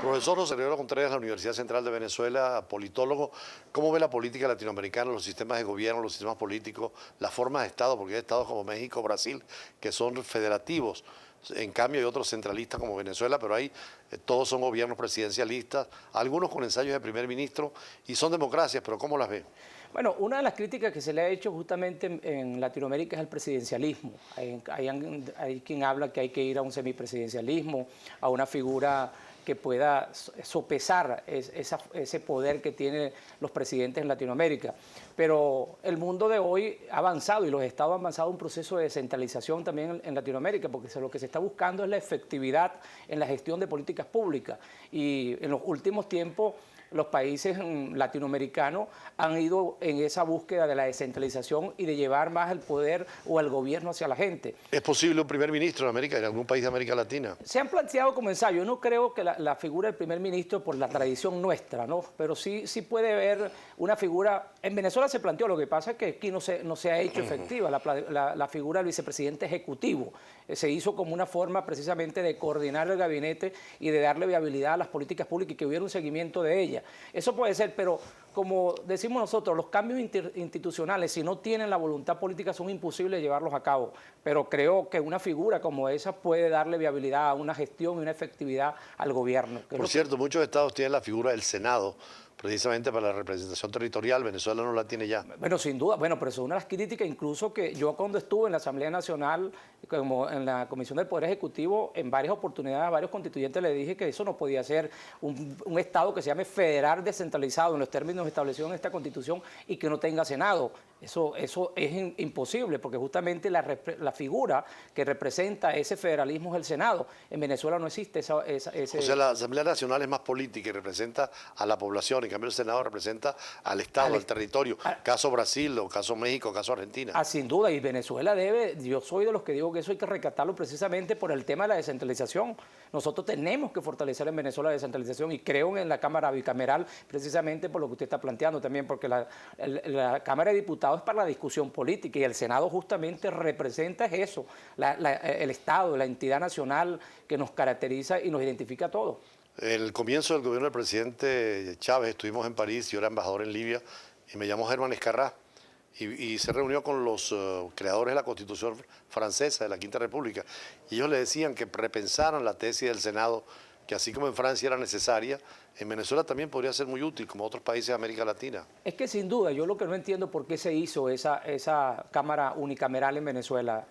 Profesor José Gregorio Contreras, de la Universidad Central de Venezuela, politólogo, ¿cómo ve la política latinoamericana, los sistemas de gobierno, los sistemas políticos, las formas de Estado? Porque hay estados como México, Brasil, que son federativos. En cambio hay otros centralistas como Venezuela, pero ahí todos son gobiernos presidencialistas, algunos con ensayos de primer ministro, y son democracias, pero ¿cómo las ve? Bueno, una de las críticas que se le ha hecho justamente en Latinoamérica es el presidencialismo. Hay quien habla que hay que ir a un semipresidencialismo, a una figura que pueda sopesar ese poder que tienen los presidentes en Latinoamérica. Pero el mundo de hoy ha avanzado y los estados han avanzado un proceso de descentralización también en Latinoamérica, porque lo que se está buscando es la efectividad en la gestión de políticas públicas. Y en los últimos tiempos los países latinoamericanos han ido en esa búsqueda de la descentralización y de llevar más el poder o el gobierno hacia la gente. ¿Es posible un primer ministro en América, en algún país de América Latina? Se han planteado como ensayo. Yo no creo que la figura del primer ministro, por la tradición nuestra, ¿no? Pero sí puede haber una figura. En Venezuela se planteó, lo que pasa es que aquí no se ha hecho efectiva la figura del vicepresidente ejecutivo. Se hizo como una forma precisamente de coordinar el gabinete y de darle viabilidad a las políticas públicas y que hubiera un seguimiento de ellas. Eso puede ser, pero como decimos nosotros, los cambios institucionales, si no tienen la voluntad política, son imposibles de llevarlos a cabo. Pero creo que una figura como esa puede darle viabilidad a una gestión y una efectividad al gobierno. Por cierto, muchos estados tienen la figura del Senado, precisamente para la representación territorial. Venezuela no la tiene ya. Bueno, sin duda. Bueno, pero eso es una de las críticas, incluso que yo cuando estuve en la Asamblea Nacional, como en la Comisión del Poder Ejecutivo, en varias oportunidades a varios constituyentes le dije que eso no podía ser un Estado que se llame federal descentralizado en los términos establecidos en esta Constitución y que no tenga Senado. Eso es imposible, porque justamente la figura que representa ese federalismo es el Senado. En Venezuela no existe ese... O sea, la Asamblea Nacional es más política y representa a la población, en cambio el Senado representa al Estado, al territorio. Caso Brasil, o caso México, caso Argentina. Sin duda, y Venezuela debe, yo soy de los que digo que eso hay que rescatarlo precisamente por el tema de la descentralización. Nosotros tenemos que fortalecer en Venezuela la descentralización y creo en la Cámara bicameral precisamente por lo que usted está planteando también, porque la Cámara de Diputados es para la discusión política y el Senado justamente representa eso, el Estado, la entidad nacional que nos caracteriza y nos identifica a todos. En el comienzo del gobierno del presidente Chávez estuvimos en París, yo era embajador en Libia y me llamó Germán Escarrá y se reunió con los creadores de la Constitución francesa de la Quinta República y ellos le decían que repensaran la tesis del Senado, que así como en Francia era necesaria, en Venezuela también podría ser muy útil, como otros países de América Latina. Es que sin duda, yo lo que no entiendo por qué se hizo esa Cámara unicameral en Venezuela.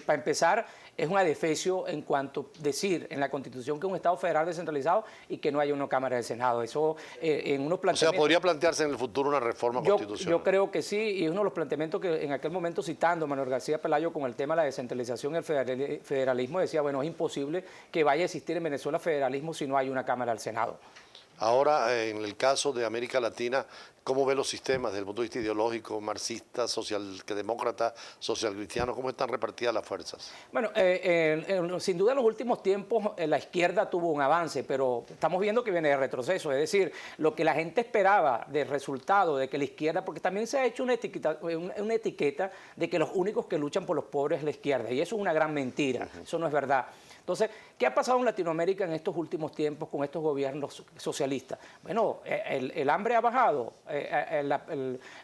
Para empezar, es un adefesio en cuanto a decir en la Constitución que es un Estado federal descentralizado y que no haya una Cámara del Senado. Eso en unos planteamientos... O sea, ¿podría plantearse en el futuro una reforma constitucional? Yo creo que sí, y es uno de los planteamientos que en aquel momento citando Manuel García Pelayo con el tema de la descentralización y el federalismo decía, bueno, es imposible que vaya a existir en Venezuela federalismo si no hay una Cámara del Senado. Ahora, en el caso de América Latina, ¿cómo ve los sistemas desde el punto de vista ideológico, marxista, demócrata, social cristiano? ¿Cómo están repartidas las fuerzas? Bueno, sin duda en los últimos tiempos la izquierda tuvo un avance, pero estamos viendo que viene de retroceso. Es decir, lo que la gente esperaba del resultado de que la izquierda, porque también se ha hecho una etiqueta de que los únicos que luchan por los pobres es la izquierda, y eso es una gran mentira, eso no es verdad. Entonces, ¿qué ha pasado en Latinoamérica en estos últimos tiempos con estos gobiernos socialistas? Bueno, el hambre ha bajado,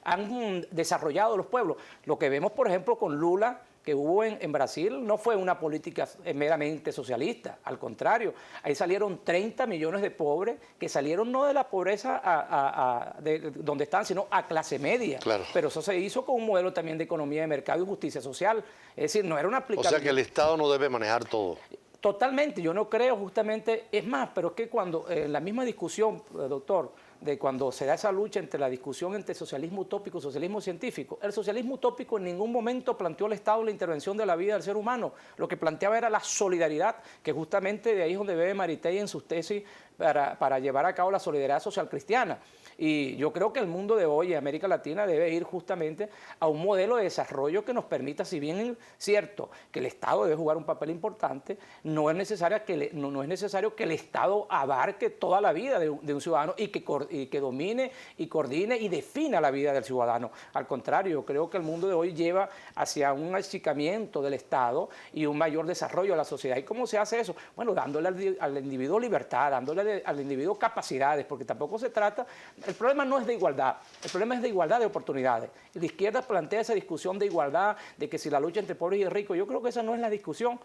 han desarrollado los pueblos. Lo que vemos, por ejemplo, con Lula, que hubo en Brasil, no fue una política meramente socialista, al contrario, ahí salieron 30 millones de pobres que salieron no de la pobreza de donde están, sino a clase media. Claro. Pero eso se hizo con un modelo también de economía de mercado y justicia social, es decir, no era una aplicación. O sea que el Estado no debe manejar todo. Totalmente, yo no creo justamente, es más, pero es que cuando en la misma discusión, doctor, de cuando se da esa lucha entre la discusión entre socialismo utópico y socialismo científico, el socialismo utópico en ningún momento planteó al Estado la intervención de la vida del ser humano, lo que planteaba era la solidaridad, que justamente de ahí es donde bebe Maritain en sus tesis para llevar a cabo la solidaridad social cristiana. Y yo creo que el mundo de hoy, América Latina, debe ir justamente a un modelo de desarrollo que nos permita, si bien es cierto que el Estado debe jugar un papel importante, no es necesario que el Estado abarque toda la vida de un ciudadano y que domine y coordine y defina la vida del ciudadano. Al contrario, yo creo que el mundo de hoy lleva hacia un achicamiento del Estado y un mayor desarrollo a la sociedad. ¿Y cómo se hace eso? Bueno, dándole al individuo libertad, dándole al individuo capacidades, porque tampoco se trata, el problema no es de igualdad, el problema es de igualdad de oportunidades. Y la izquierda plantea esa discusión de igualdad, de que si la lucha entre pobres y ricos, yo creo que esa no es la discusión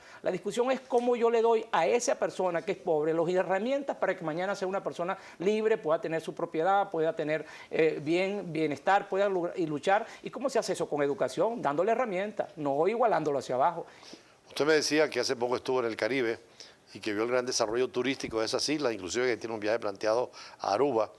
es cómo yo le doy a esa persona que es pobre las herramientas para que mañana sea una persona libre, pueda tener su propiedad, pueda tener bienestar, pueda luchar. ¿Y cómo se hace eso? Con educación, dándole herramientas, no igualándolo hacia abajo. Usted me decía que hace poco estuvo en el Caribe y que vio el gran desarrollo turístico de esas islas, inclusive que tiene un viaje planteado a Aruba.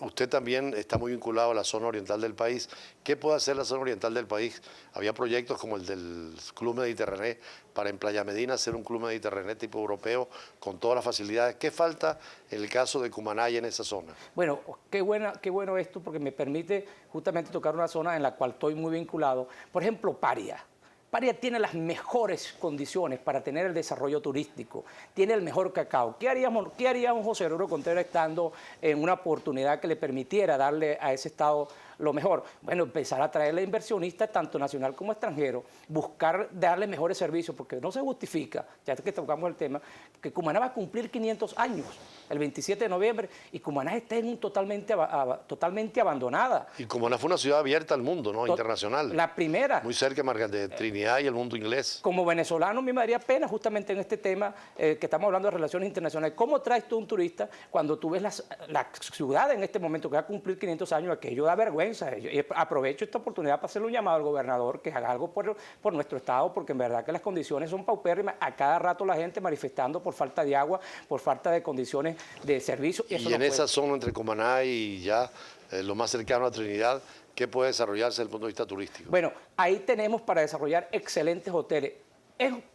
Usted también está muy vinculado a la zona oriental del país. ¿Qué puede hacer la zona oriental del país? Había proyectos como el del Club Mediterráneo para en Playa Medina hacer un club mediterráneo tipo europeo con todas las facilidades. ¿Qué falta en el caso de Cumaná y en esa zona? Bueno, qué bueno esto porque me permite justamente tocar una zona en la cual estoy muy vinculado. Por ejemplo, Paria. Paria tiene las mejores condiciones para tener el desarrollo turístico, tiene el mejor cacao. ¿Qué haría José Gregorio Contreras estando en una oportunidad que le permitiera darle a ese estado lo mejor? Bueno, empezar a traerle inversionistas, tanto nacional como extranjero, buscar darle mejores servicios, porque no se justifica, ya que tocamos el tema, que Cumaná va a cumplir 500 años, el 27 de noviembre, y Cumaná está totalmente abandonada. Y Cumaná fue una ciudad abierta al mundo, ¿no? Internacional. La primera. Muy cerca de Trinidad y el mundo inglés. Como venezolano, a mí me daría pena justamente en este tema que estamos hablando de relaciones internacionales. ¿Cómo traes tú un turista cuando tú ves la ciudad en este momento que va a cumplir 500 años? Aquello da vergüenza. Y aprovecho esta oportunidad para hacerle un llamado al gobernador que haga algo por nuestro estado, porque en verdad que las condiciones son paupérrimas. A cada rato la gente manifestando por falta de agua, por falta de condiciones de servicio. Y en esa zona entre Cumaná y ya lo más cercano a Trinidad, ¿qué puede desarrollarse desde el punto de vista turístico? Bueno, ahí tenemos para desarrollar excelentes hoteles.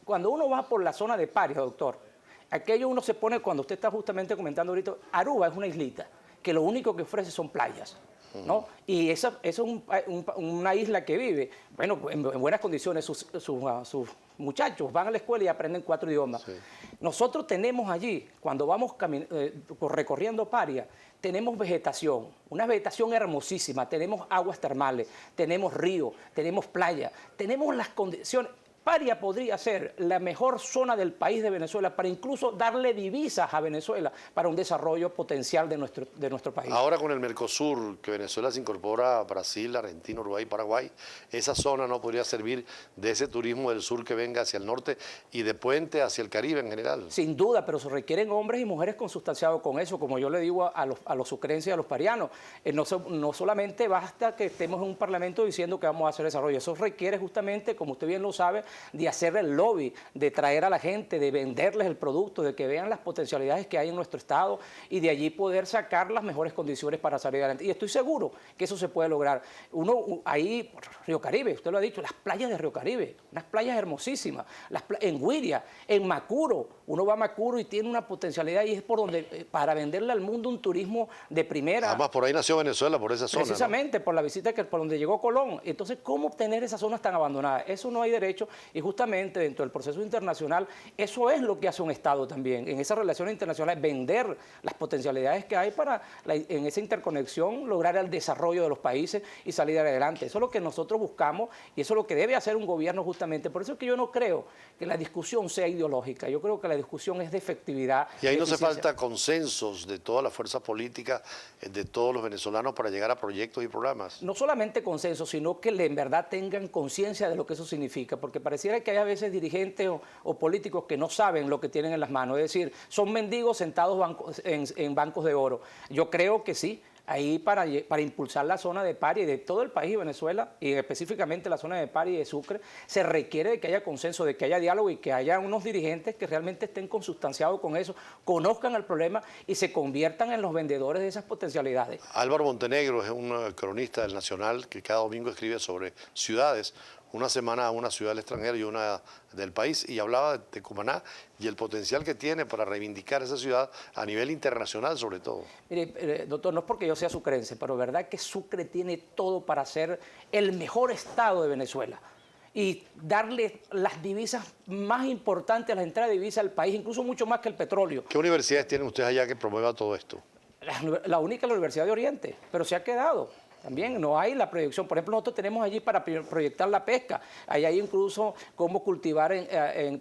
Cuando uno va por la zona de Paria, doctor, aquello uno se pone, cuando usted está justamente comentando ahorita, Aruba es una islita que lo único que ofrece son playas, ¿no? Y esa es una isla que vive, bueno, en buenas condiciones, sus muchachos van a la escuela y aprenden 4 idiomas. Sí. Nosotros tenemos allí, cuando vamos recorriendo Paria, tenemos vegetación, una vegetación hermosísima, tenemos aguas termales, tenemos río, tenemos playa, tenemos las condiciones. Paria podría ser la mejor zona del país de Venezuela para incluso darle divisas a Venezuela para un desarrollo potencial de nuestro país. Ahora con el Mercosur, que Venezuela se incorpora a Brasil, Argentina, Uruguay, Paraguay, esa zona no podría servir de ese turismo del sur que venga hacia el norte y de puente hacia el Caribe en general. Sin duda, pero se requieren hombres y mujeres consustanciados con eso, como yo le digo a los sucrenses y a los parianos. No solamente basta que estemos en un parlamento diciendo que vamos a hacer desarrollo, eso requiere justamente, como usted bien lo sabe, de hacer el lobby, de traer a la gente, de venderles el producto, de que vean las potencialidades que hay en nuestro estado y de allí poder sacar las mejores condiciones para salir adelante. Y estoy seguro que eso se puede lograr. Ahí, Río Caribe, usted lo ha dicho, las playas de Río Caribe, unas playas hermosísimas, en Guiria, en Macuro, uno va a Macuro y tiene una potencialidad y es por donde, para venderle al mundo un turismo de primera. Además, por ahí nació Venezuela, por esa zona. Precisamente, ¿no? Por la visita por donde llegó Colón. Entonces, ¿cómo obtener esas zonas tan abandonadas? Eso no hay derecho y justamente dentro del proceso internacional, eso es lo que hace un Estado también. En esas relaciones internacionales, vender las potencialidades que hay para, en esa interconexión, lograr el desarrollo de los países y salir adelante. Eso es lo que nosotros buscamos y eso es lo que debe hacer un gobierno justamente. Por eso es que yo no creo que la discusión sea ideológica. Yo creo que la discusión es de efectividad. Y ahí no hace falta consensos de todas las fuerzas políticas, de todos los venezolanos para llegar a proyectos y programas. No solamente consensos, sino que en verdad tengan conciencia de lo que eso significa, porque pareciera que hay a veces dirigentes o políticos que no saben lo que tienen en las manos, es decir, son mendigos sentados en bancos de oro. Yo creo que sí. Ahí para impulsar la zona de Paria y de todo el país de Venezuela, y específicamente la zona de Paria y de Sucre, se requiere de que haya consenso, de que haya diálogo y que haya unos dirigentes que realmente estén consustanciados con eso, conozcan el problema y se conviertan en los vendedores de esas potencialidades. Álvaro Montenegro es un cronista del Nacional que cada domingo escribe sobre ciudades. una semana a una ciudad del extranjero y una del país, y hablaba de Cumaná y el potencial que tiene para reivindicar esa ciudad a nivel internacional sobre todo. Mire, doctor, no es porque yo sea sucrense, pero verdad que Sucre tiene todo para ser el mejor estado de Venezuela y darle las divisas más importantes, las entradas de divisas al país, incluso mucho más que el petróleo. ¿Qué universidades tienen ustedes allá que promueva todo esto? La única es la Universidad de Oriente, pero se ha quedado. También no hay la proyección. Por ejemplo, nosotros tenemos allí para proyectar la pesca. Ahí hay incluso cómo cultivar,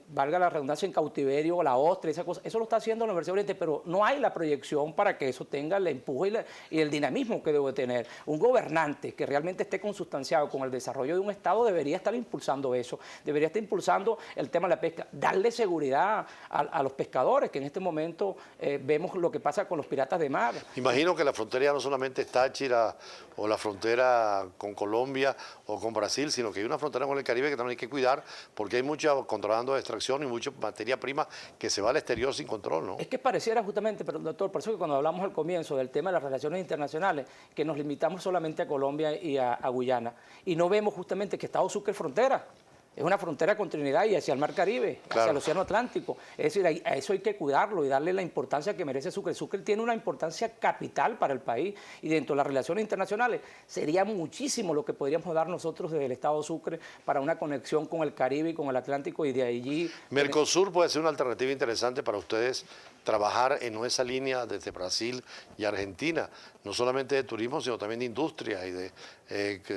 valga la redundancia, en cautiverio, la ostra, esa cosa. Eso lo está haciendo la Universidad de Oriente, pero no hay la proyección para que eso tenga el empuje y el dinamismo que debe tener. Un gobernante que realmente esté consustanciado con el desarrollo de un Estado debería estar impulsando eso, debería estar impulsando el tema de la pesca, darle seguridad a los pescadores, que en este momento vemos lo que pasa con los piratas de mar. Imagino que la frontera ya no solamente es Táchira o la frontera con Colombia o con Brasil, sino que hay una frontera con el Caribe que también hay que cuidar porque hay mucho contrabando de extracción y mucha materia prima que se va al exterior sin control, ¿no? Es que pareciera justamente, pero doctor, por eso que cuando hablamos al comienzo del tema de las relaciones internacionales, que nos limitamos solamente a Colombia y a Guyana, y no vemos justamente que Estado Sucre es frontera. Es una frontera con Trinidad y hacia el Mar Caribe, claro, hacia el Océano Atlántico. Es decir, a eso hay que cuidarlo y darle la importancia que merece Sucre. Sucre tiene una importancia capital para el país y dentro de las relaciones internacionales sería muchísimo lo que podríamos dar nosotros desde el Estado Sucre para una conexión con el Caribe y con el Atlántico y de allí... Mercosur puede ser una alternativa interesante para ustedes trabajar en esa línea desde Brasil y Argentina, no solamente de turismo, sino también de industria y de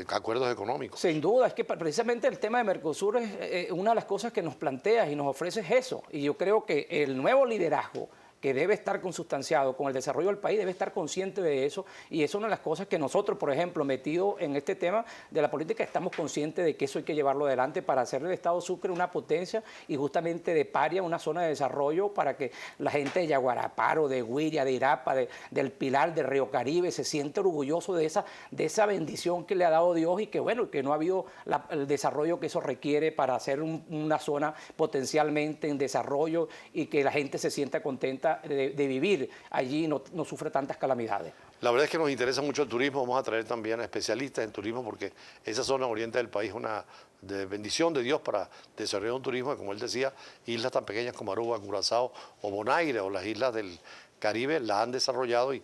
acuerdos económicos. Sin duda, es que precisamente el tema de Mercosur es una de las cosas que nos plantea y nos ofrece eso. Y yo creo que el nuevo liderazgo que debe estar consustanciado con el desarrollo del país, debe estar consciente de eso, y eso es una de las cosas que nosotros, por ejemplo, metidos en este tema de la política, estamos conscientes de que eso hay que llevarlo adelante para hacer del Estado Sucre una potencia y justamente de Paria una zona de desarrollo para que la gente de Yaguaraparo, de Guiria, de Irapa, del Pilar, del Río Caribe, se siente orgulloso de esa bendición que le ha dado Dios y que, bueno, que no ha habido el desarrollo que eso requiere para hacer una zona potencialmente en desarrollo y que la gente se sienta contenta de vivir allí y no sufre tantas calamidades. La verdad es que nos interesa mucho el turismo, vamos a traer también a especialistas en turismo porque esa zona oriente del país es una bendición de Dios para desarrollar un turismo, como él decía, islas tan pequeñas como Aruba, Curazao o Bonaire o las islas del Caribe la han desarrollado y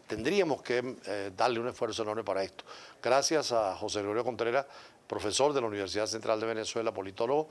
tendríamos que darle un esfuerzo enorme para esto. Gracias a José Gregorio Contreras, profesor de la Universidad Central de Venezuela, politólogo.